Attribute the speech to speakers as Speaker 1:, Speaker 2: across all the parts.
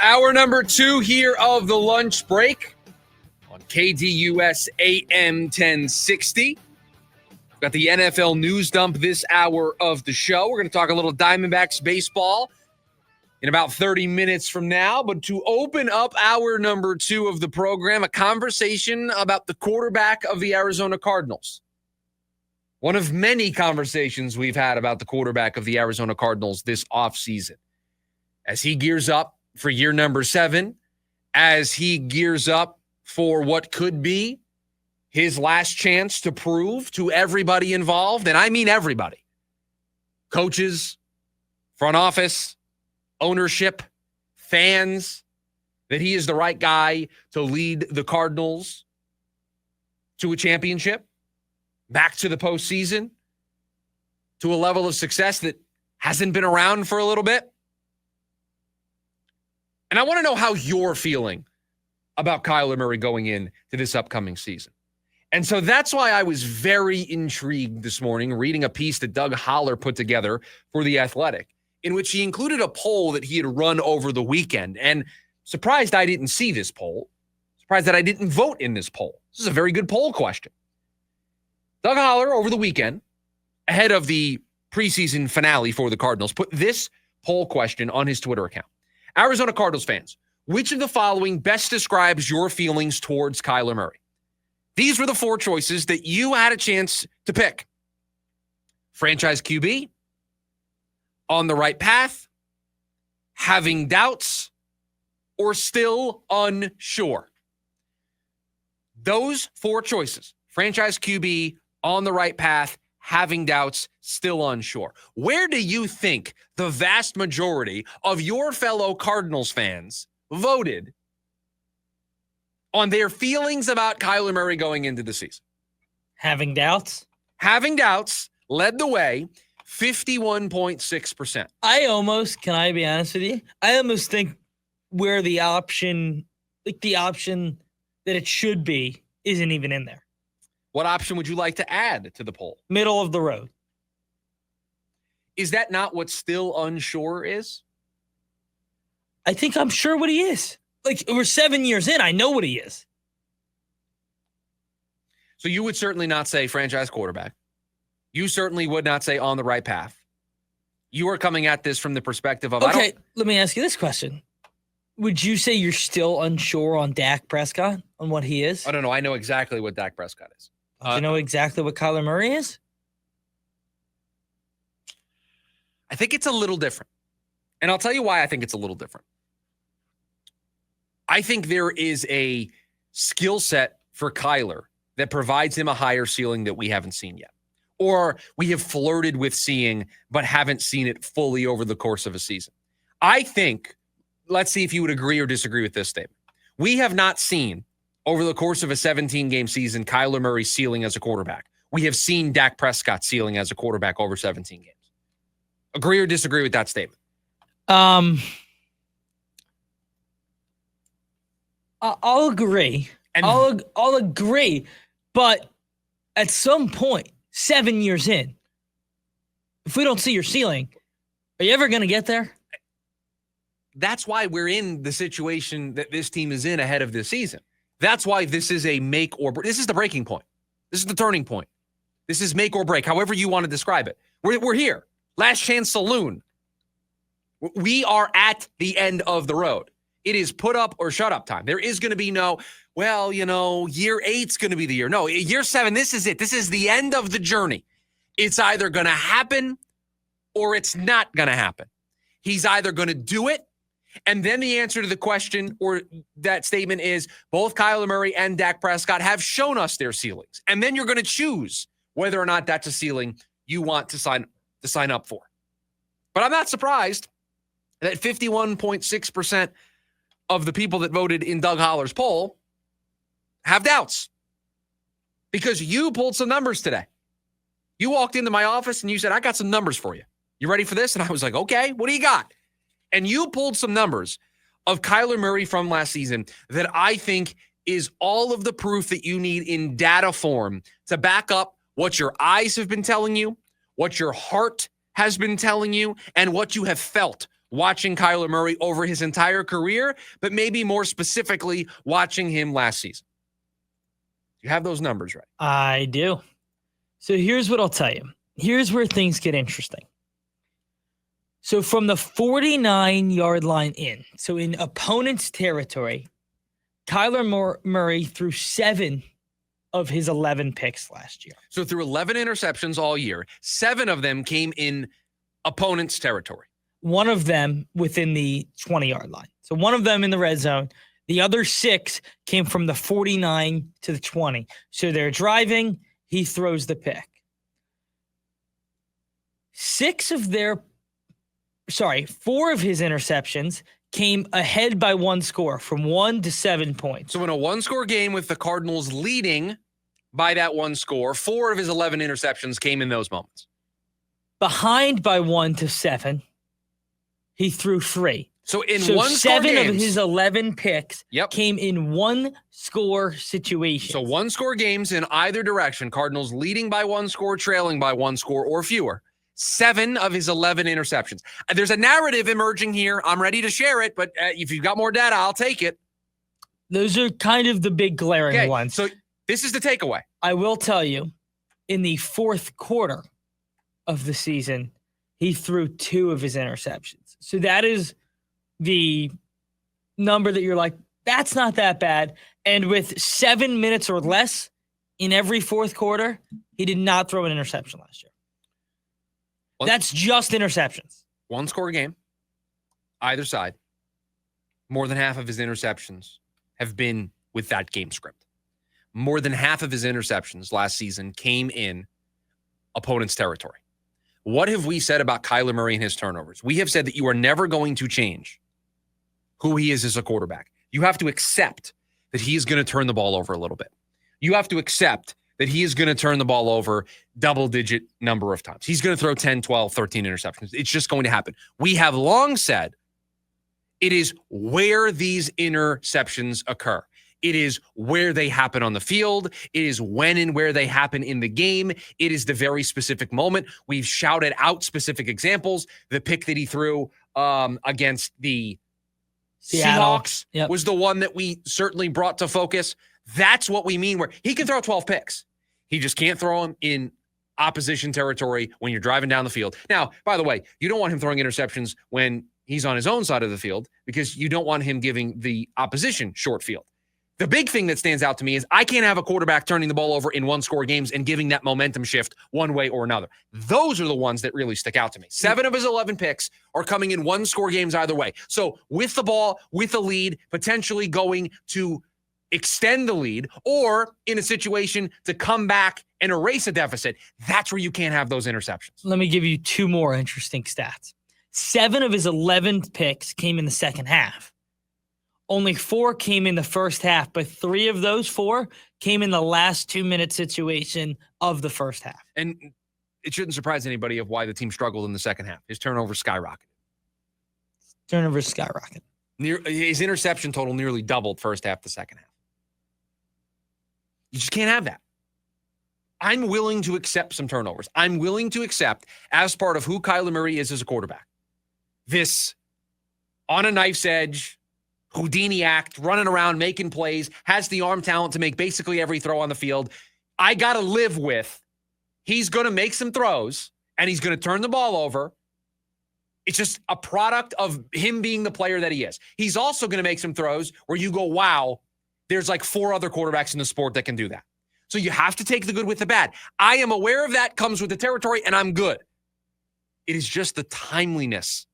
Speaker 1: Hour number 2 here of the lunch break on KDUS AM 1060. We've got the NFL news dump this hour of the show. We're going to talk a little Diamondbacks baseball in about 30 minutes from now. But to open up hour number 2 of the program, a conversation about the quarterback of the Arizona Cardinals. One of many conversations we've had about the quarterback of the Arizona Cardinals this offseason. As he gears up for year number 7, as he gears up for what could be his last chance to prove to everybody involved, and I mean everybody, coaches, front office, ownership, fans, that he is the right guy to lead the Cardinals to a championship, back to the postseason, to a level of success that hasn't been around for a little bit. And I want to know how you're feeling about Kyler Murray going into this upcoming season. And so that's why I was very intrigued this morning reading a piece that Doug Holler put together for The Athletic, in which he included a poll that he had run over the weekend. And surprised I didn't see this poll. Surprised that I didn't vote in this poll. This is a very good poll question. Doug Holler over the weekend, ahead of the preseason finale for the Cardinals, put this poll question on his Twitter account. Arizona Cardinals fans, which of the following best describes your feelings towards Kyler Murray? These were the 4 choices that you had a chance to pick. Franchise QB, on the right path, having doubts, or still unsure. Those 4 choices, franchise QB, on the right path, having doubts, still unsure. Where do you think the vast majority of your fellow Cardinals fans voted on their feelings about Kyler Murray going into the season?
Speaker 2: Having doubts?
Speaker 1: Having doubts led the way, 51.6%.
Speaker 2: Can I be honest with you? I almost think where the option that it should be isn't even in there.
Speaker 1: What option would you like to add to the poll?
Speaker 2: Middle of the road.
Speaker 1: Is that not what still unsure is?
Speaker 2: I think I'm sure what he is. Like, we're 7 years in. I know what he is.
Speaker 1: So you would certainly not say franchise quarterback. You certainly would not say on the right path. You are coming at this from the perspective of...
Speaker 2: Okay, let me ask you this question. Would you say you're still unsure on Dak Prescott, on what he is?
Speaker 1: I don't know. I know exactly what Dak Prescott is.
Speaker 2: Do you know exactly what Kyler Murray is?
Speaker 1: I think it's a little different. And I'll tell you why I think it's a little different. I think there is a skill set for Kyler that provides him a higher ceiling that we haven't seen yet. Or we have flirted with seeing, but haven't seen it fully over the course of a season. I think, let's see if you would agree or disagree with this statement. We have not seen, over the course of a 17-game season, Kyler Murray's ceiling as a quarterback. We have seen Dak Prescott's ceiling as a quarterback over 17 games. Agree or disagree with that statement?
Speaker 2: I'll agree. I'll agree. But at some point, 7 years in, if we don't see your ceiling, are you ever going to get there?
Speaker 1: That's why we're in the situation that this team is in ahead of this season. That's why this is a make or break. This is the breaking point. This is the turning point. This is make or break, however you want to describe it. We're here. Last chance saloon. We are at the end of the road. It is put up or shut up time. There is going to be no, year 8's going to be the year. No, year 7, this is it. This is the end of the journey. It's either going to happen or it's not going to happen. He's either going to do it, and then the answer to the question or that statement is both Kyler Murray and Dak Prescott have shown us their ceilings. And then you're going to choose whether or not that's a ceiling you want to sign up for. But I'm not surprised that 51.6% of the people that voted in Doug Holler's poll have doubts. Because you pulled some numbers today. You walked into my office and you said, I got some numbers for you. You ready for this? And I was like, okay, what do you got? And you pulled some numbers of Kyler Murray from last season that I think is all of the proof that you need in data form to back up what your eyes have been telling you, what your heart has been telling you, and what you have felt watching Kyler Murray over his entire career, but maybe more specifically watching him last season? You have those numbers right.
Speaker 2: I do. So here's what I'll tell you. Here's where things get interesting. So from the 49-yard line in, so in opponent's territory, Kyler Murray threw 7 of his 11 picks last year.
Speaker 1: So through 11 interceptions all year, 7 of them came in opponent's territory.
Speaker 2: One of them within the 20-yard line. So one of them in the red zone. The other 6 came from the 49 to the 20. So they're driving. He throws the pick. 4 of his interceptions came ahead by 1 score, from 1 to 7 points.
Speaker 1: So in a 1-score game with the Cardinals leading by that 1 score, 4 of his 11 interceptions came in those moments.
Speaker 2: Behind by 1 to 7, he threw 3.
Speaker 1: So in 1-score
Speaker 2: 7
Speaker 1: games,
Speaker 2: of his 11 picks came in 1-score situations.
Speaker 1: So 1-score games in either direction, Cardinals leading by 1 score, trailing by 1 score or fewer. 7 of his 11 interceptions. There's a narrative emerging here. I'm ready to share it, but if you've got more data, I'll take it.
Speaker 2: Those are kind of the big glaring ones.
Speaker 1: So this is the takeaway.
Speaker 2: I will tell you, in the fourth quarter of the season, he threw 2 of his interceptions. So that is the number that you're like, that's not that bad. And with 7 minutes or less in every fourth quarter, he did not throw an interception last year. That's just interceptions.
Speaker 1: 1-score game, either side. More than half of his interceptions have been with that game script. More than half of his interceptions last season came in opponent's territory. What have we said about Kyler Murray and his turnovers? We have said that you are never going to change who he is as a quarterback. You have to accept that he is going to turn the ball over a little bit. You have to accept that he is going to turn the ball over double-digit number of times. He's going to throw 10, 12, 13 interceptions. It's just going to happen. We have long said it is where these interceptions occur. It is where they happen on the field. It is when and where they happen in the game. It is the very specific moment. We've shouted out specific examples. The pick that he threw against the Seahawks was the one that we certainly brought to focus. That's what we mean, where he can throw 12 picks. He just can't throw them in opposition territory when you're driving down the field. Now, by the way, you don't want him throwing interceptions when he's on his own side of the field because you don't want him giving the opposition short field. The big thing that stands out to me is I can't have a quarterback turning the ball over in 1-score games and giving that momentum shift one way or another. Those are the ones that really stick out to me. 7 of his 11 picks are coming in 1-score games either way. So with the ball, with a lead, potentially going to extend the lead, or in a situation to come back and erase a deficit, that's where you can't have those interceptions.
Speaker 2: Let me give you 2 more interesting stats. 7 of his 11 picks came in the second half. Only 4 came in the first half, but 3 of those 4 came in the last 2-minute situation of the first half.
Speaker 1: And it shouldn't surprise anybody of why the team struggled in the second half. His turnovers skyrocketed. His interception total nearly doubled first half to second half. You just can't have that. I'm willing to accept some turnovers. I'm willing to accept, as part of who Kyler Murray is as a quarterback, this on a knife's edge, Houdini act, running around, making plays, has the arm talent to make basically every throw on the field. I got to live with, he's going to make some throws, and he's going to turn the ball over. It's just a product of him being the player that he is. He's also going to make some throws where you go, wow, there's like 4 other quarterbacks in the sport that can do that. So you have to take the good with the bad. I am aware of that, comes with the territory, and I'm good. It is just the timeliness,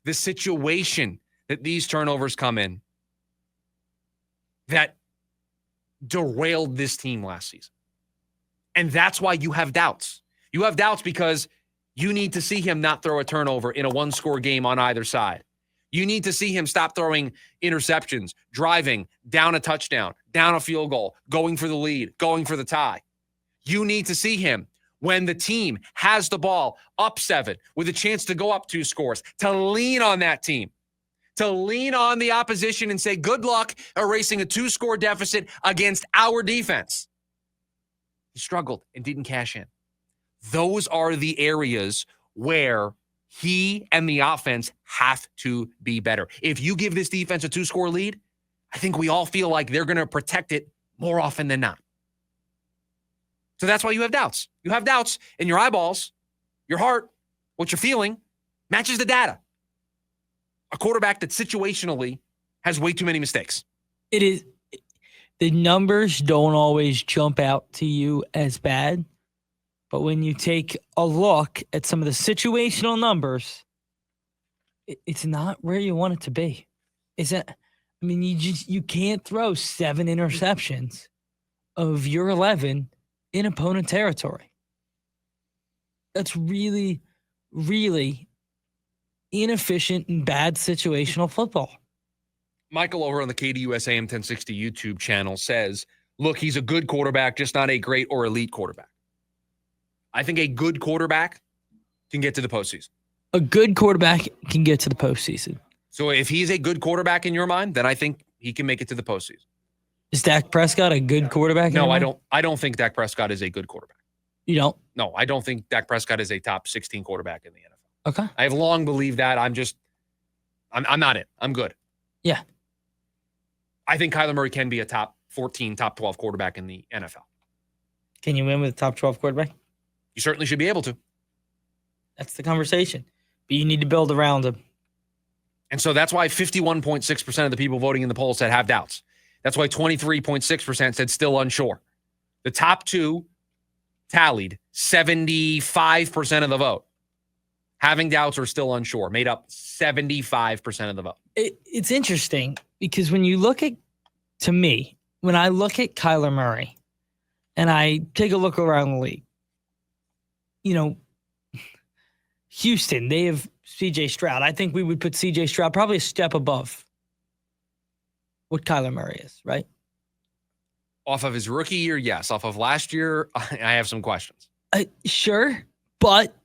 Speaker 1: the situation that these turnovers come in that derailed this team last season. And that's why you have doubts. You have doubts because you need to see him not throw a turnover in a 1-score game on either side. You need to see him stop throwing interceptions, driving, down a touchdown, down a field goal, going for the lead, going for the tie. You need to see him when the team has the ball up 7 with a chance to go up 2 scores, to lean on that team, to lean on the opposition and say, good luck erasing a 2-score deficit against our defense. He struggled and didn't cash in. Those are the areas where He and the offense have to be better. If you give this defense a 2-score lead, I think we all feel like they're going to protect it more often than not. So that's why you have doubts. You have doubts in your eyeballs, your heart, what you're feeling matches the data. A quarterback that situationally has way too many mistakes.
Speaker 2: It is. The numbers don't always jump out to you as bad, but when you take a look at some of the situational numbers, it's not where you want it to be. You can't throw 7 interceptions of your 11 in opponent territory. That's really, really inefficient and bad situational football.
Speaker 1: Michael over on the KDUS AM 1060 YouTube channel says, look, he's a good quarterback, just not a great or elite quarterback. I think a good quarterback can get to the postseason.
Speaker 2: A good quarterback can get to the postseason.
Speaker 1: So if he's a good quarterback in your mind, then I think he can make it to the postseason.
Speaker 2: Is Dak Prescott a good quarterback?
Speaker 1: No, I don't. I don't think Dak Prescott is a good quarterback.
Speaker 2: You don't?
Speaker 1: No, I don't think Dak Prescott is a top 16 quarterback in the NFL.
Speaker 2: Okay.
Speaker 1: I have long believed that. I'm not it. I'm good.
Speaker 2: Yeah.
Speaker 1: I think Kyler Murray can be a top 14, top 12 quarterback in the NFL.
Speaker 2: Can you win with a top 12 quarterback?
Speaker 1: You certainly should be able to.
Speaker 2: That's the conversation. But you need to build around him.
Speaker 1: And so that's why 51.6% of the people voting in the poll said have doubts. That's why 23.6% said still unsure. The top two tallied 75% of the vote. Having doubts or still unsure made up 75% of the vote.
Speaker 2: It's interesting because when you look at, to me, when I look at Kyler Murray and I take a look around the league, Houston, they have CJ Stroud. I think we would put CJ Stroud probably a step above what Kyler Murray is, right?
Speaker 1: Off of his rookie year, yes. Off of last year, I have some questions.
Speaker 2: Sure, but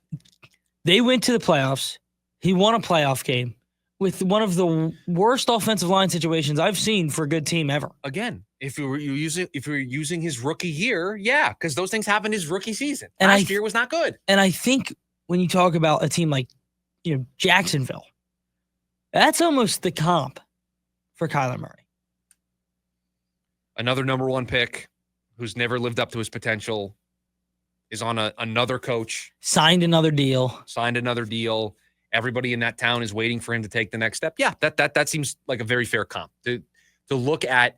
Speaker 2: they went to the playoffs. He won a playoff game with one of the worst offensive line situations I've seen for a good team ever.
Speaker 1: Again, if you were using his rookie year, yeah, because those things happened his rookie season.
Speaker 2: And
Speaker 1: last year was not good.
Speaker 2: And I think when you talk about a team like Jacksonville, that's almost the comp for Kyler Murray.
Speaker 1: Another number one pick who's never lived up to his potential is on another coach.
Speaker 2: Signed another deal.
Speaker 1: Everybody in that town is waiting for him to take the next step. Yeah, that seems like a very fair comp to look at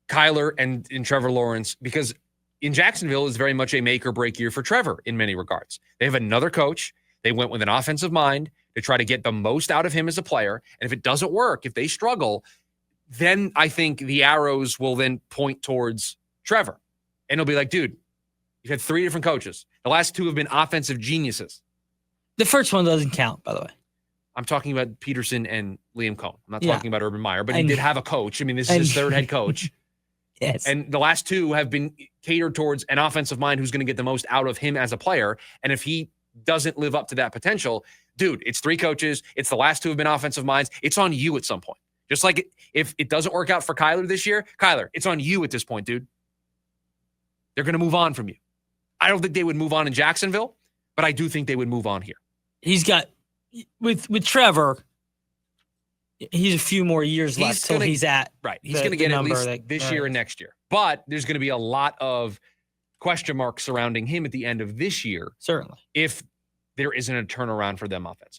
Speaker 1: Kyler and Trevor Lawrence, because in Jacksonville is very much a make or break year for Trevor in many regards. They have another coach. They went with an offensive mind to try to get the most out of him as a player. And if it doesn't work, if they struggle, then I think the arrows will then point towards Trevor. And it'll be like, dude, you've had 3 different coaches. The last 2 have been offensive geniuses.
Speaker 2: The first one doesn't count, by the way.
Speaker 1: I'm talking about Peterson and Liam Cohen. I'm not talking about Urban Meyer, but he did have a coach. I mean, this is his 3rd head coach.
Speaker 2: Yes.
Speaker 1: And the last 2 have been catered towards an offensive mind who's going to get the most out of him as a player. And if he doesn't live up to that potential, dude, it's 3 coaches. It's the last 2 have been offensive minds. It's on you at some point. Just like if it doesn't work out for Kyler this year, Kyler, it's on you at this point, dude. They're going to move on from you. I don't think they would move on in Jacksonville, but I do think they would move on here.
Speaker 2: He's got, with Trevor, he's a few more years left till he's at.
Speaker 1: Right. He's going to get at least this year and next year. But there's going to be a lot of question marks surrounding him at the end of this year.
Speaker 2: Certainly.
Speaker 1: If there isn't a turnaround for them offensively.